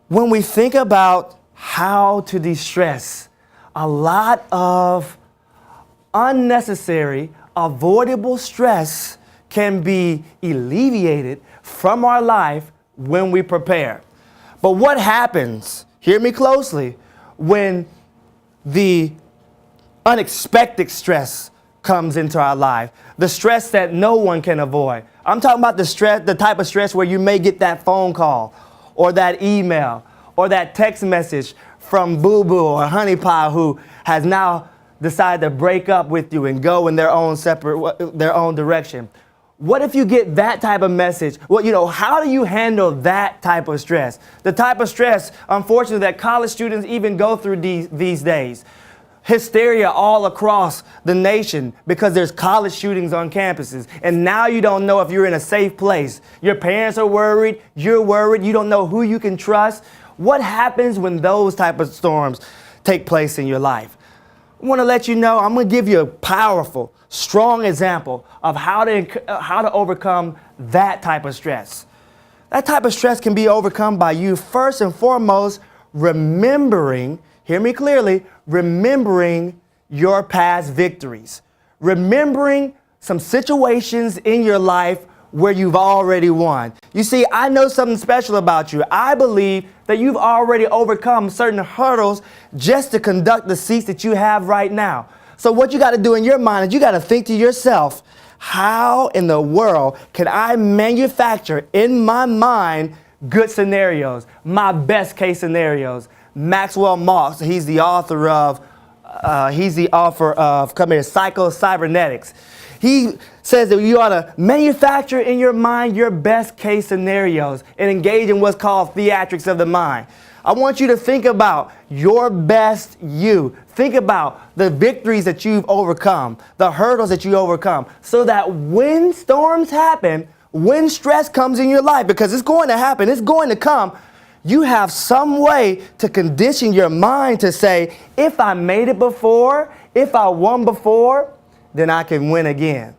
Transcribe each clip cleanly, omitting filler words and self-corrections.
When we think about how to de-stress, a lot of unnecessary, avoidable stress can be alleviated from our life when we prepare. But what happens, hear me closely, when the unexpected stress comes into our life, the stress that no one can avoid? I'm talking about the type of stress where you may get that phone call or that email or that text message from Boo Boo or Honey Pie who has now decided to break up with you and go in their own direction. What if you get that type of message? Well, how do you handle that type of stress? The type of stress, unfortunately, that college students even go through these days. Hysteria all across the nation because there's college shootings on campuses. And now you don't know if you're in a safe place. Your parents are worried. You're worried. You don't know who you can trust. What happens when those type of storms take place in your life? I want to let you know, I'm going to give you a powerful, strong example of how to overcome that type of stress. That type of stress can be overcome by you first and foremost remembering, hear me clearly, remembering your past victories. Remembering some situations in your life where you've already won. You see, I know something special about you. I believe that you've already overcome certain hurdles just to conduct the seats that you have right now. So what you got to do in your mind is you got to think to yourself, how in the world can I manufacture in my mind good scenarios, my best case scenarios? Maxwell Maltz, he's the author of Psycho-Cybernetics. He says that you ought to manufacture in your mind your best case scenarios and engage in what's called theatrics of the mind. I want you to think about your best you. Think about the victories that you've overcome, the hurdles that you overcome, so that when storms happen, when stress comes in your life, because it's going to happen, it's going to come, you have some way to condition your mind to say, if I made it before, if I won before, then I can win again.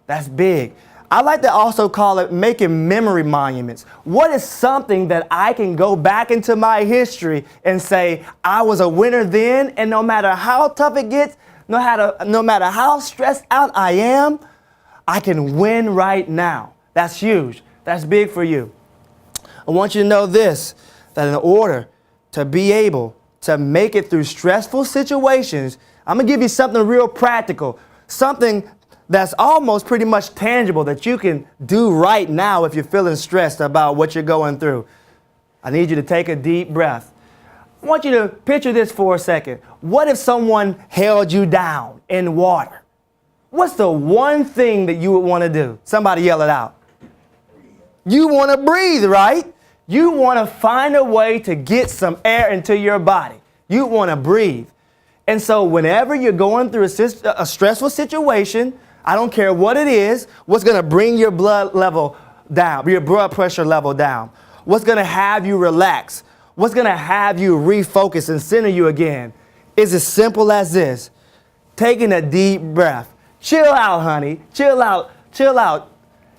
That's big. I like to also call it making memory monuments. What is something that I can go back into my history and say, I was a winner then, and no matter how tough it gets, no matter how stressed out I am, I can win right now. That's huge. That's big for you. I want you to know this, that in order to be able to make it through stressful situations, I'm going to give you something real practical, something that's almost pretty much tangible that you can do right now if you're feeling stressed about what you're going through. I need you to take a deep breath. I want you to picture this for a second. What if someone held you down in water? What's the one thing that you would want to do? Somebody yell it out. You want to breathe, right? You want to find a way to get some air into your body. You want to breathe. And so whenever you're going through a stressful situation, I don't care what it is, what's going to bring your blood level down, your blood pressure level down, what's going to have you relax, what's going to have you refocus and center you again, is as simple as this. Taking a deep breath. Chill out, honey. Chill out. Chill out.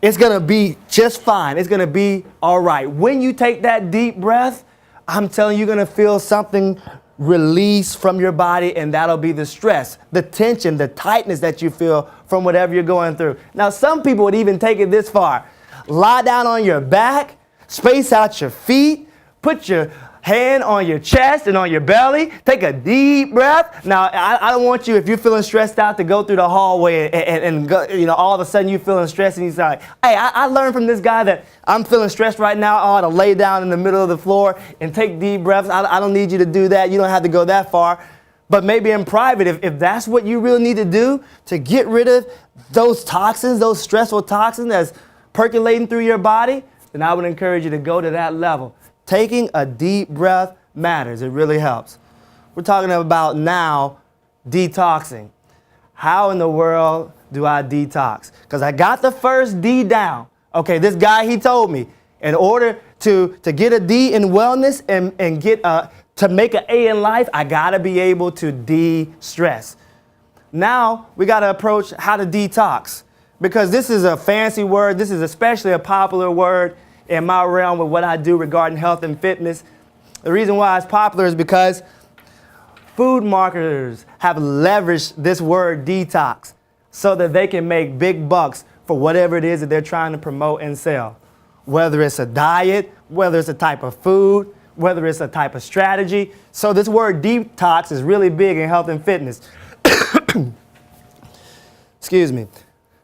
It's going to be just fine. It's going to be all right. When you take that deep breath, I'm telling you, you're going to feel something release from your body, and that'll be the stress, the tension, the tightness that you feel from whatever you're going through. Now, some people would even take it this far. Lie down on your back, space out your feet, put your hand on your chest and on your belly, take a deep breath. Now, I don't want you, if you're feeling stressed out, to go through the hallway and go, all of a sudden you're feeling stressed and you're like, hey, I learned from this guy that I'm feeling stressed right now. I ought to lay down in the middle of the floor and take deep breaths. I don't need you to do that. You don't have to go that far. But maybe in private, if that's what you really need to do to get rid of those toxins, those stressful toxins that's percolating through your body, then I would encourage you to go to that level. Taking a deep breath matters. It really helps. We're talking about now detoxing. How in the world do I detox? Because I got the first D down. Okay, this guy, he told me, in order to get a D in wellness and get to make an A in life, I got to be able to de-stress. Now we got to approach how to detox, because this is a fancy word. This is especially a popular word in my realm with what I do regarding health and fitness. The reason why it's popular is because food marketers have leveraged this word detox so that they can make big bucks for whatever it is that they're trying to promote and sell. Whether it's a diet, whether it's a type of food, whether it's a type of strategy. So this word detox is really big in health and fitness. Excuse me.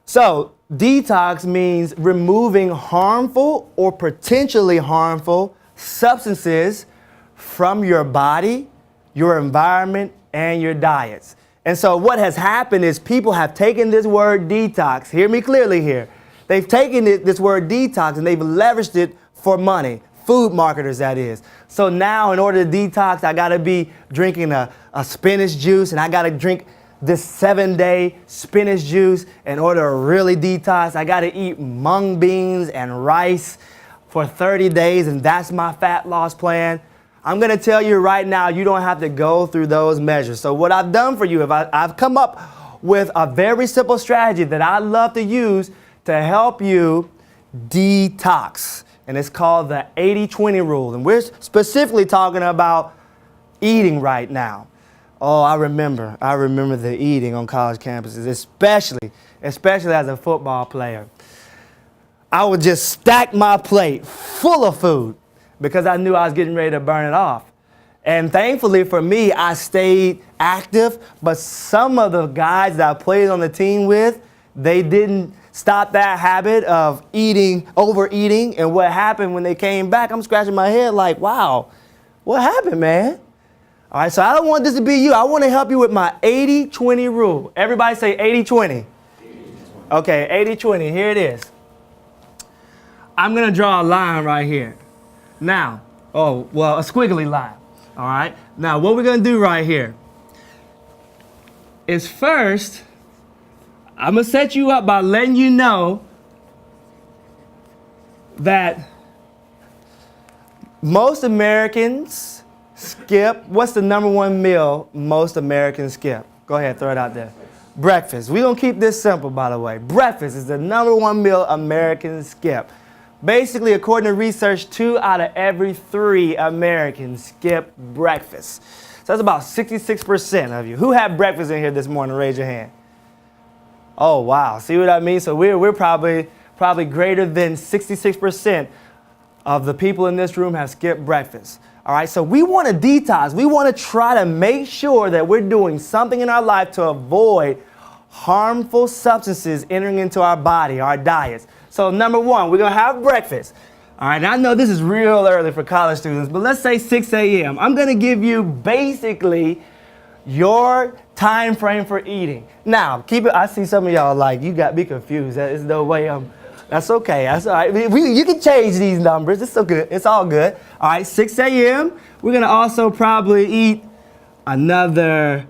So detox means removing harmful or potentially harmful substances from your body, your environment, and your diets. And so what has happened is people have taken this word detox, hear me clearly here, they've taken this word detox and they've leveraged it for money, food marketers that is. So now in order to detox, I gotta be drinking a spinach juice, and I gotta drink this 7-day spinach juice in order to really detox. I gotta eat mung beans and rice for 30 days, and that's my fat loss plan. I'm gonna tell you right now, you don't have to go through those measures. So what I've done for you, I've come up with a very simple strategy that I love to use to help you detox. And it's called the 80-20 rule. And we're specifically talking about eating right now. Oh, I remember the eating on college campuses, especially as a football player. I would just stack my plate full of food because I knew I was getting ready to burn it off. And thankfully for me, I stayed active, but some of the guys that I played on the team with, they didn't stop that habit of overeating. And what happened when they came back, I'm scratching my head like, wow, what happened, man? All right, so I don't want this to be you. I want to help you with my 80-20 rule. Everybody say 80-20. Okay, 80-20, here it is. I'm going to draw a line right here. Now, a squiggly line. All right, now what we're going to do right here is first, I'm going to set you up by letting you know that most Americans skip, what's the number one meal most Americans skip? Go ahead, throw it out there. Breakfast. We're going to keep this simple, by the way. Breakfast is the number one meal Americans skip. Basically, according to research, 2 out of every 3 Americans skip breakfast. So that's about 66% of you. Who had breakfast in here this morning? Raise your hand. Oh, wow. See what I mean? So we're probably greater than 66% of the people in this room have skipped breakfast. All right, so we want to detox. We want to try to make sure that we're doing something in our life to avoid harmful substances entering into our body, our diets. So number one, we're going to have breakfast. All right, I know this is real early for college students, but let's say 6 a.m. I'm going to give you basically your time frame for eating. Now, keep it. I see some of y'all like, you got me confused. There's no way that's okay. That's all right. You can change these numbers. It's so good. It's all good. All right, 6 a.m. We're going to also probably eat another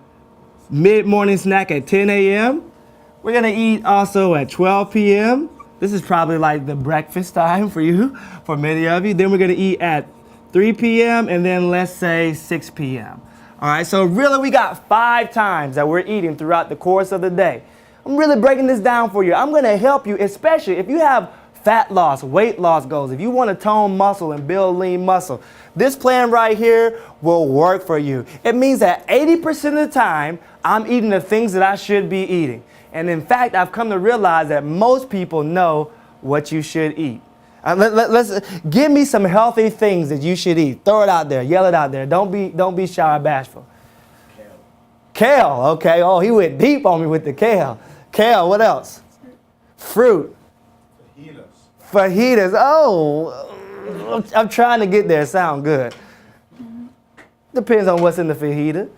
mid-morning snack at 10 a.m. We're going to eat also at 12 p.m. This is probably like the breakfast time for you, for many of you. Then we're going to eat at 3 p.m. and then let's say 6 p.m. All right, so really we got 5 times that we're eating throughout the course of the day. I'm really breaking this down for you. I'm going to help you, especially if you have fat loss, weight loss goals, if you want to tone muscle and build lean muscle. This plan right here will work for you. It means that 80% of the time, I'm eating the things that I should be eating. And in fact, I've come to realize that most people know what you should eat. Let's give me some healthy things that you should eat. Throw it out there. Yell it out there. Don't be shy or bashful. Kale. Okay. Oh, he went deep on me with the kale. Kale. What else? Fruit. Fajitas. Oh, I'm trying to get there. Sound good. Depends on what's in the fajita.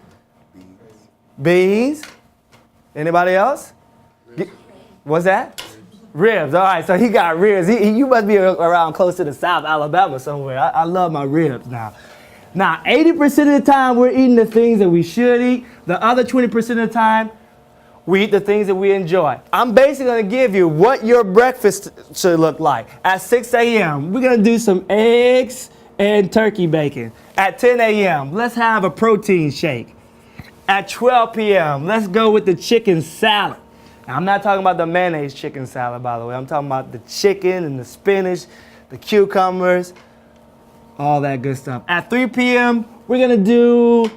Beans. Anybody else? What's that? Ribs. All right, so he got ribs. You must be around close to the South Alabama somewhere. I love my ribs now. Now, 80% of the time, we're eating the things that we should eat. The other 20% of the time, we eat the things that we enjoy. I'm basically going to give you what your breakfast should look like. At 6 a.m., we're going to do some eggs and turkey bacon. At 10 a.m., let's have a protein shake. At 12 p.m., let's go with the chicken salad. Now, I'm not talking about the mayonnaise chicken salad, by the way. I'm talking about the chicken and the spinach, the cucumbers, all that good stuff. At 3 p.m., we're gonna do,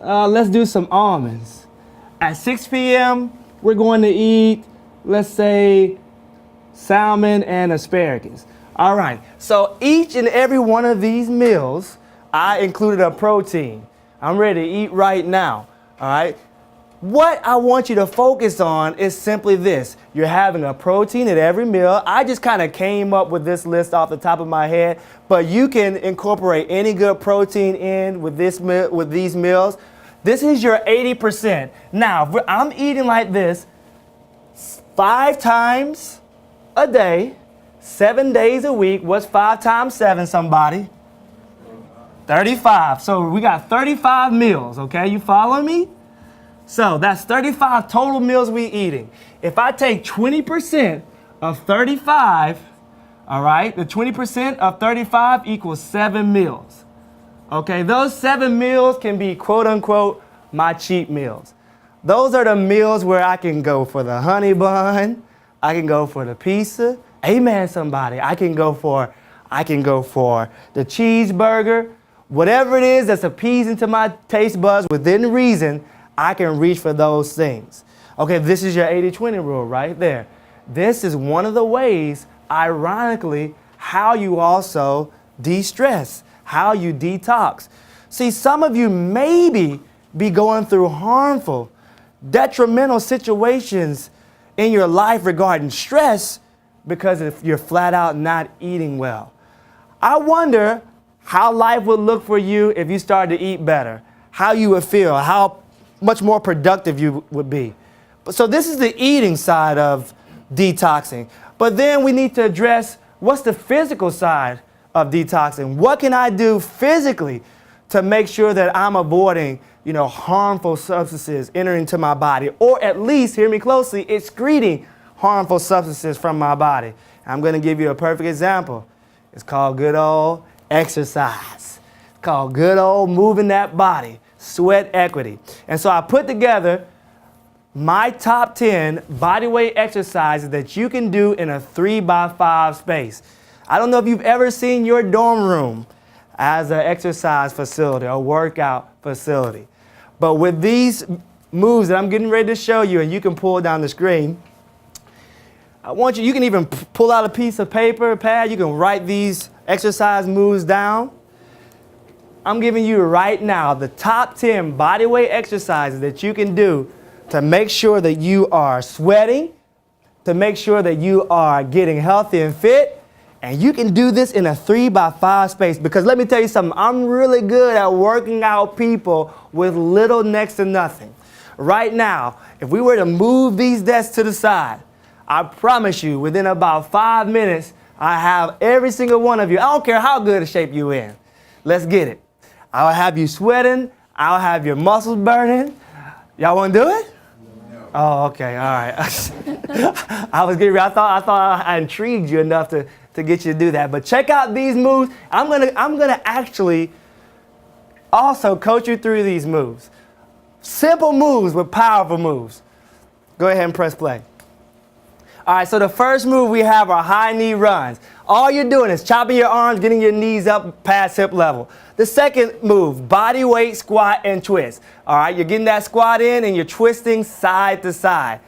let's do some almonds. At 6 p.m., we're going to eat, let's say, salmon and asparagus. All right, so each and every one of these meals, I included a protein. I'm ready to eat right now, all right? What I want you to focus on is simply this. You're having a protein at every meal. I just kind of came up with this list off the top of my head, but you can incorporate any good protein in with these meals. This is your 80%. Now, if I'm eating like this 5 times a day, 7 days a week. What's 5 times 7, somebody? 35. So we got 35 meals, okay? You following me? So that's 35 total meals we eating. If I take 20% of 35, all right, the 20% of 35 equals 7 meals. Okay, those 7 meals can be quote unquote my cheat meals. Those are the meals where I can go for the honey bun, I can go for the pizza. Amen, somebody. I can go for the cheeseburger. Whatever it is that's appeasing to my taste buds within reason, I can reach for those things. Okay, this is your 80-20 rule right there. This is one of the ways, ironically, how you also de-stress, how you detox. See, some of you maybe be going through harmful, detrimental situations in your life regarding stress because if you're flat out not eating well. I wonder how life would look for you if you started to eat better, how you would feel, how much more productive you would be. So this is the eating side of detoxing. But then we need to address what's the physical side of detoxing. What can I do physically to make sure that I'm avoiding, harmful substances entering into my body, or at least, hear me closely, excreting harmful substances from my body? I'm going to give you a perfect example. It's called good old exercise. It's called good old moving that body. Sweat equity. And so I put together my top 10 bodyweight exercises that you can do in a 3x5 space. I don't know if you've ever seen your dorm room as an exercise facility or workout facility. But with these moves that I'm getting ready to show you, and you can pull down the screen, you can even pull out a piece of paper, pad, you can write these exercise moves down. I'm giving you right now the top 10 bodyweight exercises that you can do to make sure that you are sweating, to make sure that you are getting healthy and fit. And you can do this in a 3x5 space, because let me tell you something, I'm really good at working out people with little next to nothing. Right now, if we were to move these desks to the side, I promise you within about 5 minutes, I have every single one of you. I don't care how good a shape you in. Let's get it. I'll have you sweating. I'll have your muscles burning. Y'all want to do it? No. Oh, okay. All right. I was getting ready. I thought I intrigued you enough to get you to do that. But check out these moves. I'm gonna actually also coach you through these moves. Simple moves with powerful moves. Go ahead and press play. All right, so the first move we have are high knee runs. All you're doing is chopping your arms, getting your knees up past hip level. The second move, body weight squat and twist. All right, you're getting that squat in and you're twisting side to side.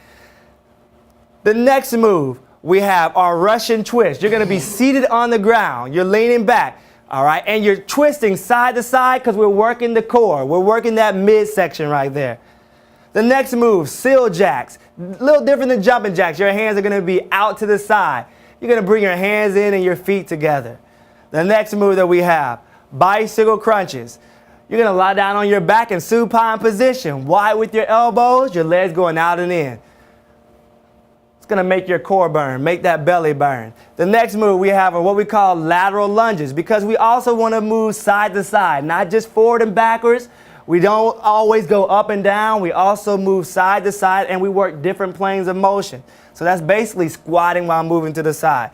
The next move we have our Russian twist. You're gonna be seated on the ground. You're leaning back, all right? And you're twisting side to side because we're working the core. We're working that midsection right there. The next move, seal jacks. A little different than jumping jacks. Your hands are gonna be out to the side. You're gonna bring your hands in and your feet together. The next move that we have, bicycle crunches. You're gonna lie down on your back in supine position. Wide with your elbows, your legs going out and in. It's gonna make your core burn, make that belly burn. The next move we have are what we call lateral lunges, because we also wanna move side to side, not just forward and backwards. We don't always go up and down. We also move side to side, and we work different planes of motion. So that's basically squatting while moving to the side.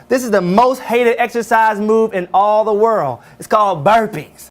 This is the most hated exercise move in all the world. It's called burpees.